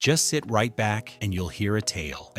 Just sit right back and you'll hear a tale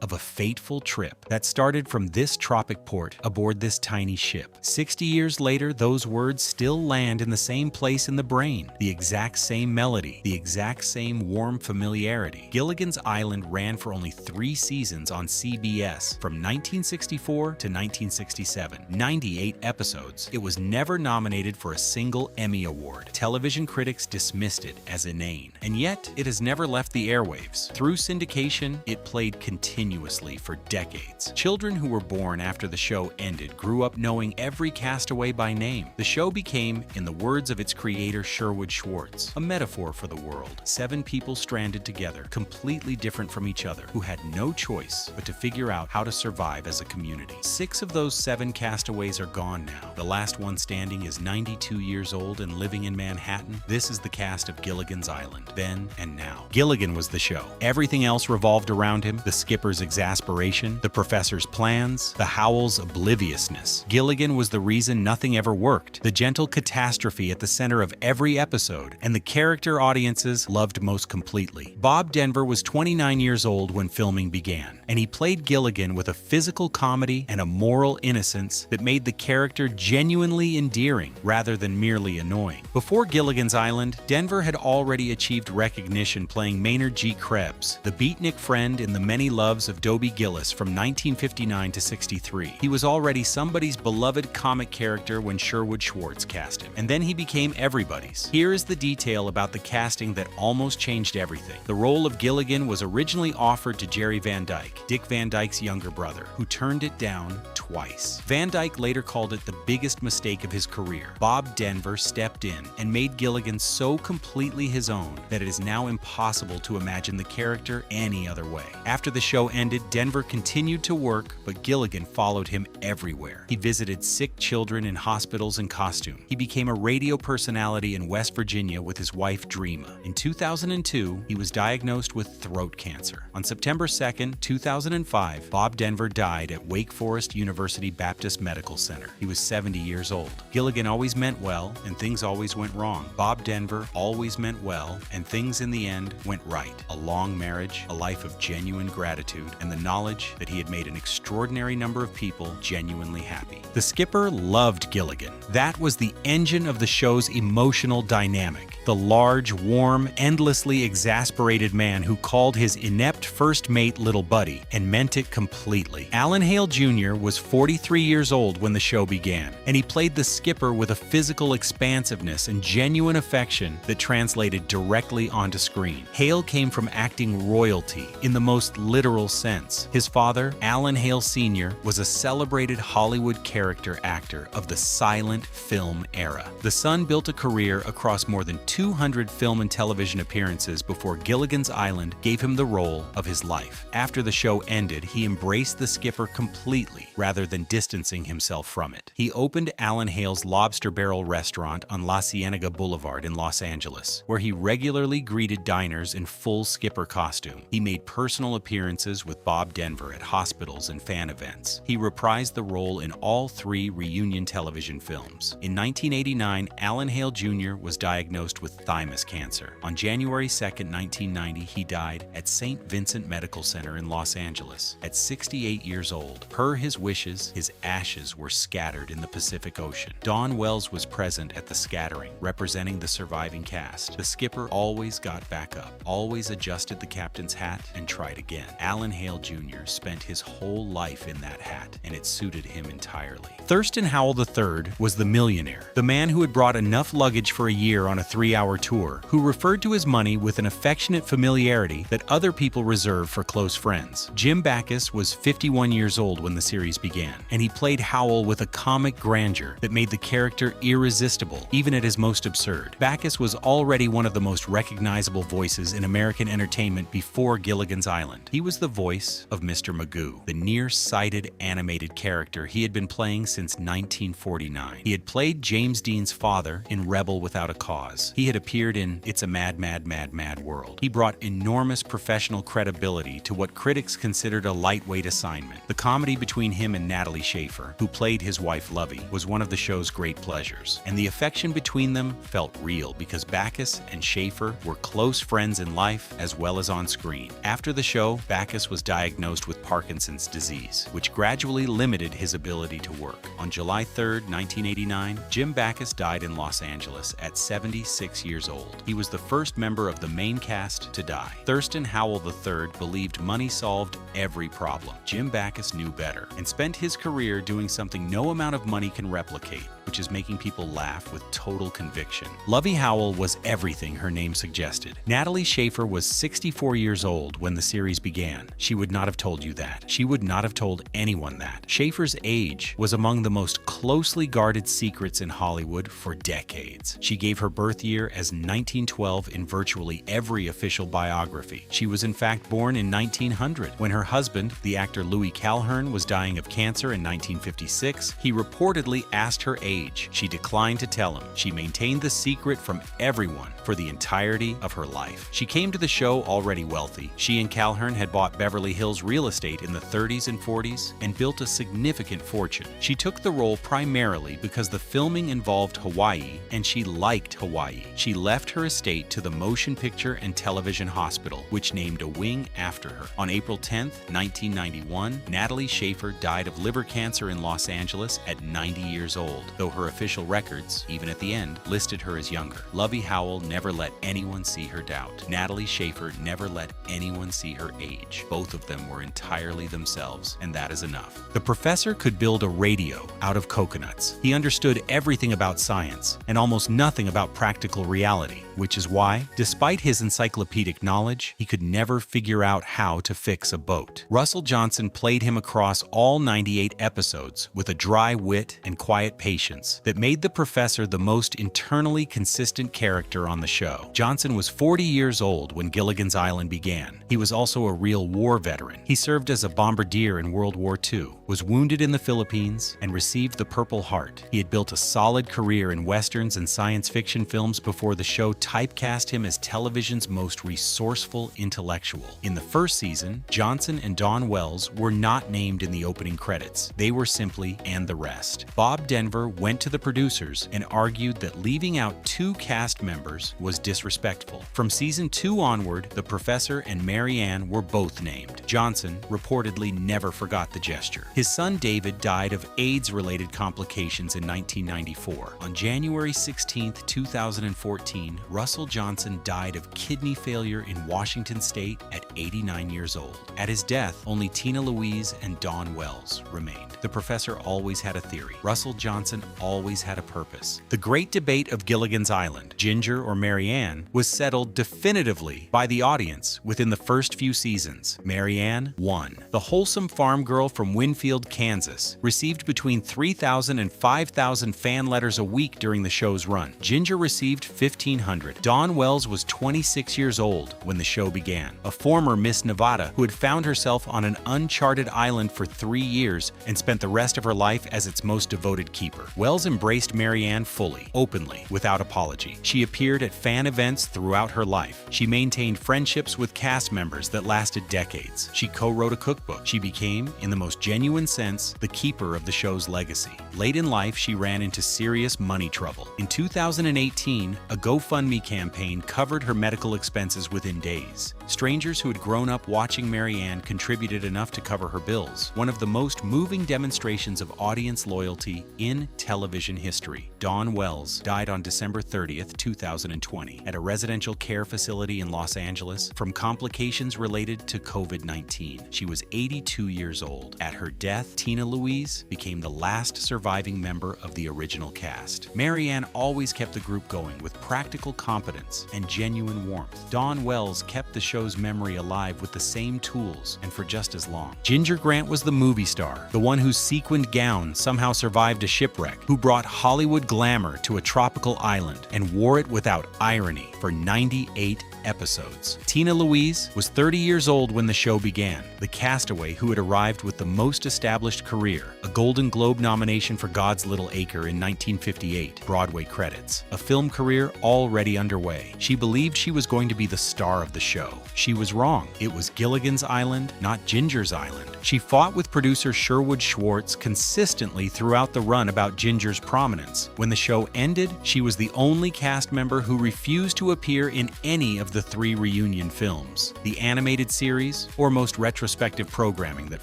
of a fateful trip that started from this tropic port aboard this tiny ship. 60 years later, those words still land in the same place in the brain, the exact same melody, the exact same warm familiarity. Gilligan's Island ran for only 3 seasons on CBS from 1964 to 1967, 98 episodes. It was never nominated for a single Emmy Award. Television critics dismissed it as inane, and yet it has never left the airwaves. Through syndication, it played continuously for decades. Children who were born after the show ended grew up knowing every castaway by name. The show became, in the words of its creator Sherwood Schwartz, a metaphor for the world. 7 people stranded together, completely different from each other, who had no choice but to figure out how to survive as a community. 6 of those 7 castaways are gone now. The last one standing is 92 years old and living in Manhattan. This is the cast of Gilligan's Island, then and now. Gilligan was the show. Everything else revolved around him: the skipper's exasperation, the professor's plans, the Howell's obliviousness. Gilligan was the reason nothing ever worked, the gentle catastrophe at the center of every episode, and the character audiences loved most completely. Bob Denver was 29 years old when filming began, and he played Gilligan with a physical comedy and a moral innocence that made the character genuinely endearing rather than merely annoying. Before Gilligan's Island, Denver had already achieved recognition playing Maynard G. Krebs, the beatnik friend in The Many Loves of Dobie Gillis from 1959 to 63. He was already somebody's beloved comic character when Sherwood Schwartz cast him, and then he became everybody's. Here is the detail about the casting that almost changed everything. The role of Gilligan was originally offered to Jerry Van Dyke, Dick Van Dyke's younger brother, who turned it down twice. Van Dyke later called it the biggest mistake of his career. Bob Denver stepped in and made Gilligan so completely his own that it is now impossible to imagine the character any other way. After the show ended, Denver continued to work, but Gilligan followed him everywhere. He visited sick children in hospitals in costume. He became a radio personality in West Virginia with his wife Dreama. In 2002, he was diagnosed with throat cancer. On September 2, 2005, Bob Denver died at Wake Forest University Baptist Medical Center. He was 70 years old. Gilligan always meant well, and things always went wrong. Bob Denver always meant well, and things in the end went right. A long marriage, a life of genuine gratitude, and the knowledge that he had made an extraordinary number of people genuinely happy. The skipper loved Gilligan. That was the engine of the show's emotional dynamic. The large, warm, endlessly exasperated man who called his inept first mate little buddy and meant it completely. Alan Hale Jr. was 43 years old when the show began, and he played the skipper with a physical expansiveness and genuine affection that translated directly onto screen. Hale came from acting royalty in the most literal sense. His father, Alan Hale Sr., was a celebrated Hollywood character actor of the silent film era. The son built a career across more than 200 film and television appearances before Gilligan's Island gave him the role of his life. After the show ended, he embraced the skipper completely rather than distancing himself from it. He opened Alan Hale's Lobster Barrel restaurant on La Cienega Boulevard in Los Angeles, where he regularly greeted diners in full skipper costume. He made personal appearances with Bob Denver at hospitals and fan events. He reprised the role in all 3 reunion television films. In 1989, Alan Hale Jr. was diagnosed with thymus cancer. On January 2, 1990, he died at St. Vincent Medical Center in Los Angeles at 68 years old. Per his wishes, his ashes were scattered in the Pacific Ocean. Dawn Wells was present at the scattering, representing the surviving cast. The skipper always got back up, always adjusted the captain's hat, and tried again. Alan Hale Jr. spent his whole life in that hat, and it suited him entirely. Thurston Howell III was the millionaire, the man who had brought enough luggage for a year on a 3-hour tour, who referred to his money with an affectionate familiarity that other people reserve for close friends. Jim Backus was 51 years old when the series began, and he played Howell with a comic grandeur that made the character irresistible, even at his most absurd. Backus was already one of the most recognizable voices in American entertainment before Gilligan's Island. He was the voice of Mr. Magoo, the nearsighted animated character he had been playing since 1949. He had played James Dean's father in Rebel Without a Cause. He had appeared in It's a Mad, Mad, Mad, Mad World. He brought enormous professional credibility to what critics considered a lightweight assignment. The comedy between him and Natalie Schafer, who played his wife Lovey, was one of the show's great pleasures. And the affection between them felt real because Backus and Schafer were close friends in life as well as on screen. After the show, Backus was diagnosed with Parkinson's disease, which gradually limited his ability to work. On July 3, 1989, Jim Backus died in Los Angeles at 76 years old. He was the first member of the main cast to die. Thurston Howell III believed money solved every problem. Jim Backus knew better and spent his career doing something no amount of money can replicate, which is making people laugh with total conviction. Lovey Howell was everything her name suggested. Natalie Schafer was 64 years old when the series began. She would not have told you that. She would not have told anyone that. Schafer's age was among the most closely guarded secrets in Hollywood for decades. She gave her birth year as 1912 in virtually every official biography. She was in fact born in 1900. When her husband, the actor Louis Calhern, was dying of cancer in 1956, he reportedly asked her age. She declined to tell him. She maintained the secret from everyone for the entirety of her life. She came to the show already wealthy. She and Calhern had bought Beverly Hills real estate in the 30s and 40s and built a significant fortune. She took the role primarily because the filming involved Hawaii and she liked Hawaii. She left her estate to the Motion Picture and Television Hospital, which named a wing after her. On April 10, 1991, Natalie Schafer died of liver cancer in Los Angeles at 90 years old, though her official records, even at the end, listed her as younger. Lovey Howell never let anyone see her doubt. Natalie Schafer never let anyone see her age. Both of them were entirely themselves, and that is enough. The professor could build a radio out of coconuts. He understood everything about science and almost nothing about practical reality, which is why, despite his encyclopedic knowledge, he could never figure out how to fix a boat. Russell Johnson played him across all 98 episodes with a dry wit and quiet patience that made the professor the most internally consistent character on the show. Johnson was 40 years old when Gilligan's Island began. He was also a real war veteran. He served as a bombardier in World War II, was wounded in the Philippines, and received the Purple Heart. He had built a solid career in westerns and science fiction films before the show typecast him as television's most resourceful intellectual. In the first season, Johnson and Dawn Wells were not named in the opening credits. They were simply "and the rest." Bob Denver went to the producers and argued that leaving out 2 cast members was disrespectful. From season 2 onward, the professor and Mary Ann were both named. Johnson reportedly never forgot the gesture. His son David died of AIDS-related complications in 1994. On January 16, 2014, Russell Johnson died of kidney failure in Washington State at 89 years old. At his death, only Tina Louise and Dawn Wells remained. The professor always had a theory. Russell Johnson always had a purpose. The great debate of Gilligan's Island, Ginger or Mary Ann, was settled definitively by the audience within the first few seasons. Mary Ann won. The wholesome farm girl from Winfield, Kansas, received between 3,000 and 5,000 fan letters a week during the show's run. Ginger received 1,500. Dawn Wells was 26 years old when the show began, a former Miss Nevada who had found herself on an uncharted island for 3 years and spent the rest of her life as its most devoted keeper. Wells embraced Mary Ann fully, openly, without apology. She appeared at fan events throughout her life. She maintained friendships with cast members that lasted decades. She co-wrote a cookbook. She became, in the most genuine sense, the keeper of the show's legacy. Late in life, she ran into serious money trouble. In 2018, a GoFundMe campaign covered her medical expenses within days. Strangers who had grown up watching Mary Ann contributed enough to cover her bills. One of the most moving demonstrations of audience loyalty in television history. Dawn Wells died on December 30th, 2020, at a residential care facility in Los Angeles from complications related to COVID-19. She was 82 years old. At her death, Tina Louise became the last surviving member of the original cast. Mary Ann always kept the group going with practical competence and genuine warmth. Dawn Wells kept the show's memory alive with the same tools and for just as long. Ginger Grant was the movie star, the one whose sequined gown somehow survived a shipwreck, who brought Hollywood glamour to a tropical island and wore it without irony for 98 episodes. Tina Louise was 30 years old when the show began, the castaway who had arrived with the most established career, a Golden Globe nomination for God's Little Acre in 1958, Broadway credits, a film career already underway. She believed she was going to be the star of the show. She was wrong. It was Gilligan's Island, not Ginger's Island. She fought with producer Sherwood Schwartz consistently throughout the run about Ginger's prominence. When the show ended, she was the only cast member who refused to appear in any of the 3 reunion films, the animated series, or most retrospective programming that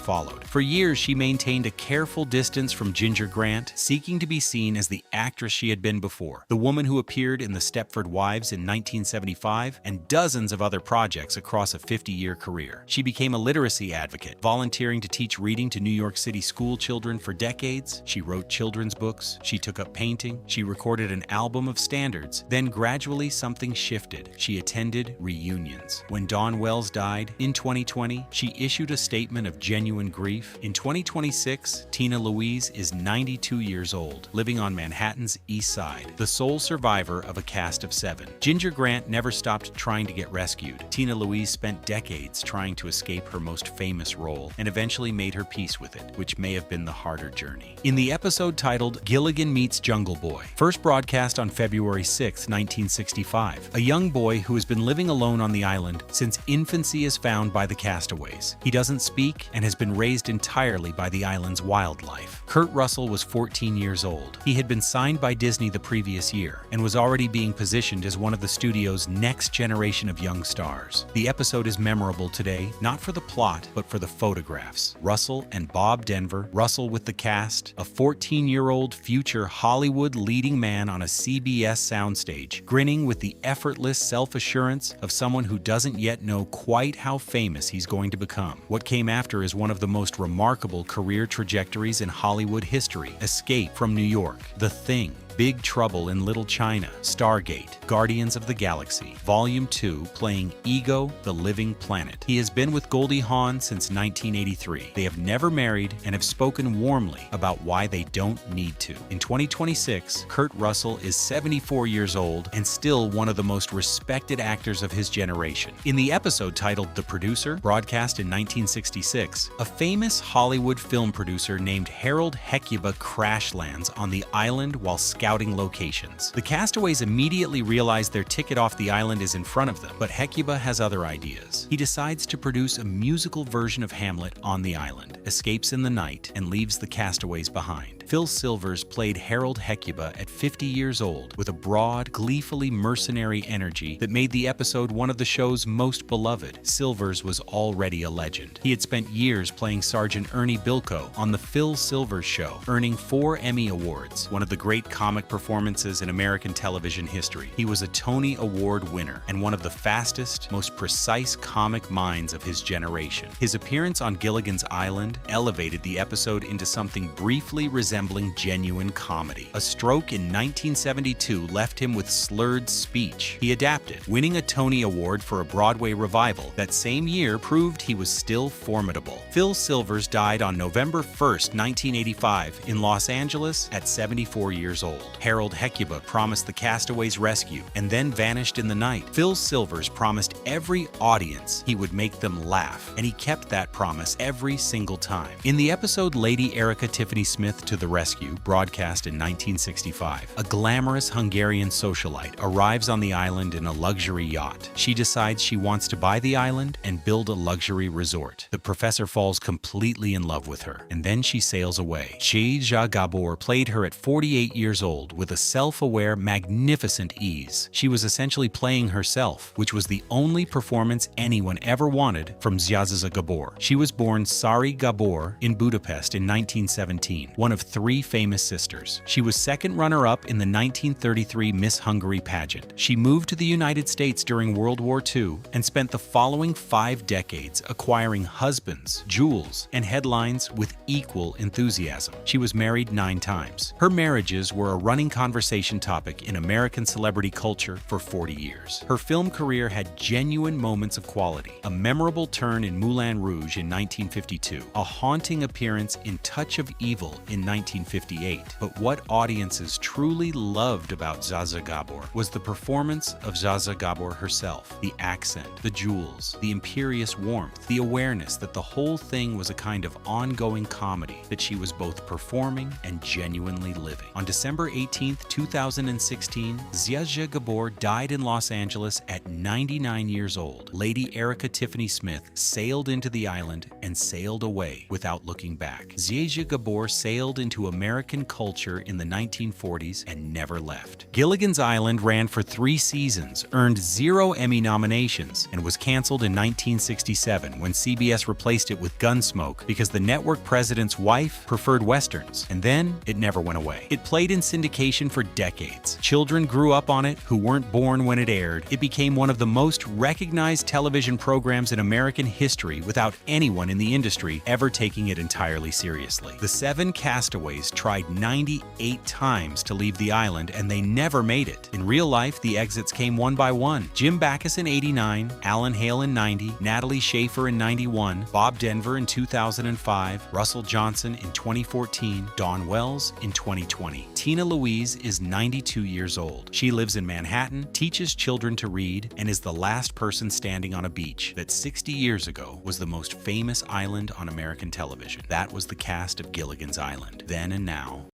followed. For years, she maintained a careful distance from Ginger Grant, seeking to be seen as the actress she had been before, the woman who appeared in The Stepford Wives in 1975 and dozens of other projects across a 50-year career. She became a literacy advocate, volunteering to teach reading to New York City school children for decades. She wrote children's books, she took up painting, she recorded an album of standards. Then gradually something shifted. She attended reunions. When Dawn Wells died in 2020, she issued a statement of genuine grief. In 2026, Tina Louise is 92 years old, living on Manhattan's East Side, the sole survivor of a cast of 7. Ginger Grant never stopped trying to get rescued. Tina Louise spent decades trying to escape her most famous role and eventually made her peace with it, which may have been the harder journey. In the episode titled Gilligan Meets Jungle Boy, first broadcast on February 6, 1965, a young boy who has been living alone on the island since infancy is found by the castaways. He doesn't speak and has been raised entirely by the island's wildlife. Kurt Russell was 14 years old. He had been signed by Disney the previous year and was already being positioned as one of the studio's next generation of young stars. The episode is memorable today, not for the plot, but for the photographs. Russell and Bob Denver, Russell with the cast, a 14-year-old future Hollywood leading man on a CBS soundstage, grinning with the effortless self-assurance of someone who doesn't yet know quite how famous he's going to become. What came after is one of the most remarkable career trajectories in Hollywood history: Escape from New York, The Thing, Big Trouble in Little China, Stargate, Guardians of the Galaxy, Volume 2, playing Ego, the Living Planet. He has been with Goldie Hawn since 1983. They have never married and have spoken warmly about why they don't need to. In 2026, Kurt Russell is 74 years old and still one of the most respected actors of his generation. In the episode titled The Producer, broadcast in 1966, a famous Hollywood film producer named Harold Hecuba crash lands on the island while scouting locations. The castaways immediately realize their ticket off the island is in front of them, but Hecuba has other ideas. He decides to produce a musical version of Hamlet on the island, escapes in the night, and leaves the castaways behind. Phil Silvers played Harold Hecuba at 50 years old with a broad, gleefully mercenary energy that made the episode one of the show's most beloved. Silvers was already a legend. He had spent years playing Sergeant Ernie Bilko on The Phil Silvers Show, earning 4 Emmy Awards, one of the great comic performances in American television history. He was a Tony Award winner and one of the fastest, most precise comic minds of his generation. His appearance on Gilligan's Island elevated the episode into something briefly resembling genuine comedy. A stroke in 1972 left him with slurred speech. He adapted, winning a Tony Award for a Broadway revival. That same year proved he was still formidable. Phil Silvers died on November 1st, 1985 in Los Angeles at 74 years old. Harold Hecuba promised the castaways rescue and then vanished in the night. Phil Silvers promised every audience he would make them laugh, and he kept that promise every single time. In the episode Lady Erika Tiffany Smith to the Rescue, broadcast in 1965, a glamorous Hungarian socialite arrives on the island in a luxury yacht. She decides she wants to buy the island and build a luxury resort. The professor falls completely in love with her, and then she sails away. GABOR played her at 48 years old with a self-aware, magnificent ease. She was essentially playing herself, which was the only performance anyone ever wanted from GABOR. She was born Sari Gabor in Budapest in 1917, one of 3 famous sisters. She was second runner-up in the 1933 Miss Hungary pageant. She moved to the United States during World War II and spent the following 5 decades acquiring husbands, jewels, and headlines with equal enthusiasm. She was married 9 times. Her marriages were a running conversation topic in American celebrity culture for 40 years. Her film career had genuine moments of quality: a memorable turn in Moulin Rouge in 1952, a haunting appearance in Touch of Evil in 1958. But what audiences truly loved about Zsa Zsa Gabor was the performance of Zsa Zsa Gabor herself, the accent, the jewels, the imperious warmth, the awareness that the whole thing was a kind of ongoing comedy that she was both performing and genuinely living. On December 18, 2016, Zsa Zsa Gabor died in Los Angeles at 99 years old. Lady Erika Tiffany Smith sailed into the island and sailed away without looking back. Zsa Zsa Gabor sailed into American culture in the 1940s and never left. Gilligan's Island ran for 3 seasons, earned 0 Emmy nominations, and was canceled in 1967 when CBS replaced it with Gunsmoke because the network president's wife preferred westerns, and then it never went away. It played in syndication for decades. Children grew up on it who weren't born when it aired. It became one of the most recognized television programs in American history without anyone in the industry ever taking it entirely seriously. The 7 castaways tried 98 times to leave the island, and they never made it. In real life, the exits came one by one. Jim Backus in '89, Alan Hale in '90, Natalie Schafer in '91, Bob Denver in 2005, Russell Johnson in 2014, Dawn Wells in 2020. Tina Louise is 92 years old. She lives in Manhattan, teaches children to read, and is the last person standing on a beach that 60 years ago was the most famous island on American television. That was the cast of Gilligan's Island, then and now.